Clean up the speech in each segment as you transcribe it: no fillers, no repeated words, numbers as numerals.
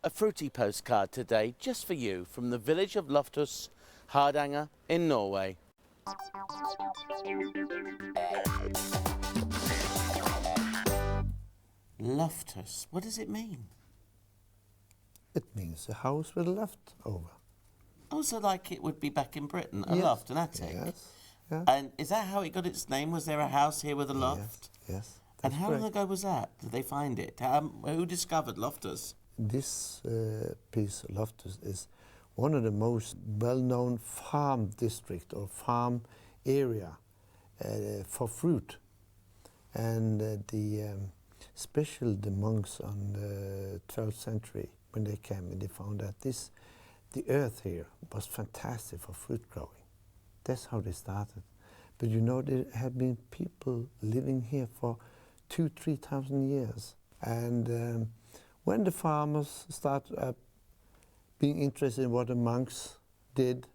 A fruity postcard today just for you from the village of Lofthus in Norway. Lofthus, what does it mean? It means a house with a loft over. Oh, so like it would be back in Britain, a Yes. loft, an attic? Yes. Yeah. And is that how it got its name? Was there a house here with a loft? Yes. And That's how correct. long ago was that? Did they find it? Who discovered Lofthus? This piece of Lofthus is one of the most well-known farm district or farm area for fruit. And especially the monks on the 12th century, when they came and they found that the earth here was fantastic for fruit growing. That's how they started. But you know, there have been people living here for 2,000–3,000 years. And when the farmers started being interested in what the monks did,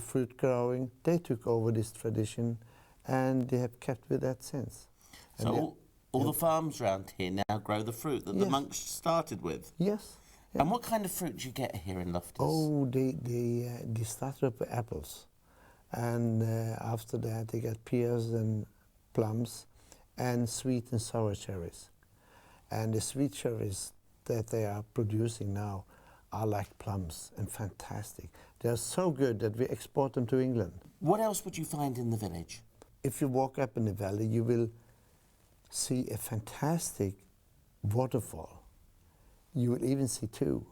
fruit growing, they took over this tradition and they have kept with that since. So all the farms around here now grow the fruit that the monks started with? Yes. Yeah. And what kind of fruit do you get here in Lofthus? Oh, they started up with apples. And after that they got pears and plums and sweet and sour cherries. And the sweet cherries that they are producing now are like plums and fantastic. They are so good that we export them to England. What else would you find in the village? If you walk up in the valley, you will see a fantastic waterfall. You will even see two.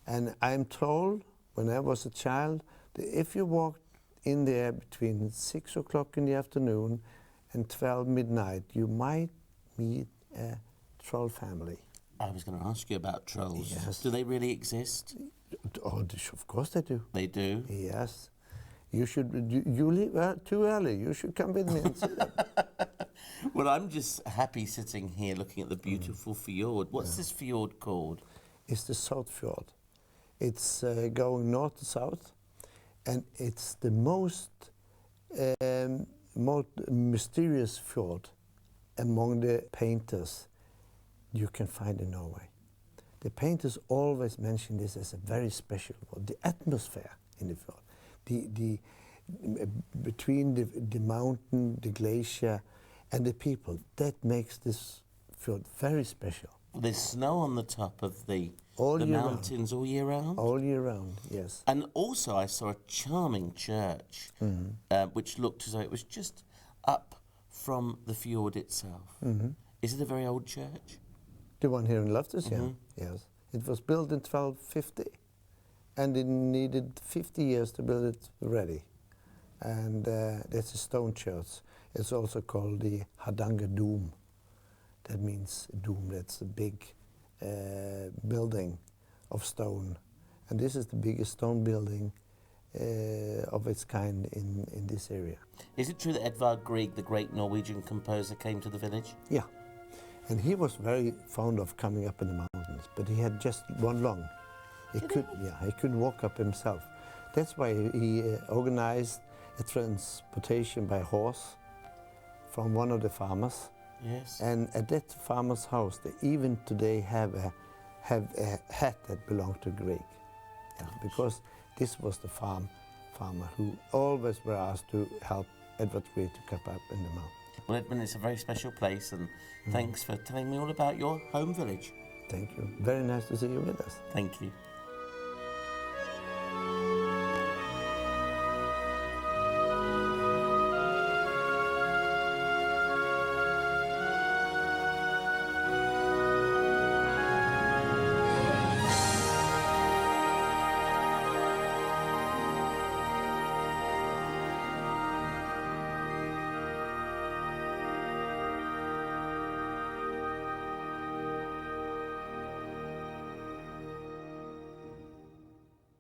And I'm told, when I was a child, that if you walked in there between 6 o'clock in the afternoon and 12 midnight, you might meet a troll family. I was going to ask you about trolls. Yes. Do they really exist? Oh, of course they do. They do? Yes. You should. You leave too early. You should come with me and see them. Well, I'm just happy sitting here looking at the beautiful fjord. What's this fjord called? It's the South Fjord. It's going north to south, and it's the most mysterious fjord among the painters you can find in Norway. The painters always mention this as a very special one. The atmosphere in the fjord, between the mountain, the glacier, and the people, that makes this fjord very special. There's snow on the top of the mountains all year round? All year round, yes. And also I saw a charming church, which looked as though it was just up from the fjord itself. Is it a very old church? The one here in Lofthus, yes. It was built in 1250, and it needed 50 years to build it ready. And that's a stone church. It's also called the Hardanger Dome. That means dome, that's a big building of stone. And this is the biggest stone building of its kind in this area. Is it true that Edvard Grieg, the great Norwegian composer, came to the village? Yeah. And he was very fond of coming up in the mountains, but he had just one lung. He couldn't walk up himself. That's why he organized a transportation by horse from one of the farmers. Yes. And at that farmer's house, they even today have a hat that belonged to Grieg. Yeah, because this was the farmer who always were asked to help Edvard Grieg to come up in the mountain. Well, Edmund, it's a very special place, and thanks for telling me all about your home village. Thank you. Very nice to see you with us. Thank you.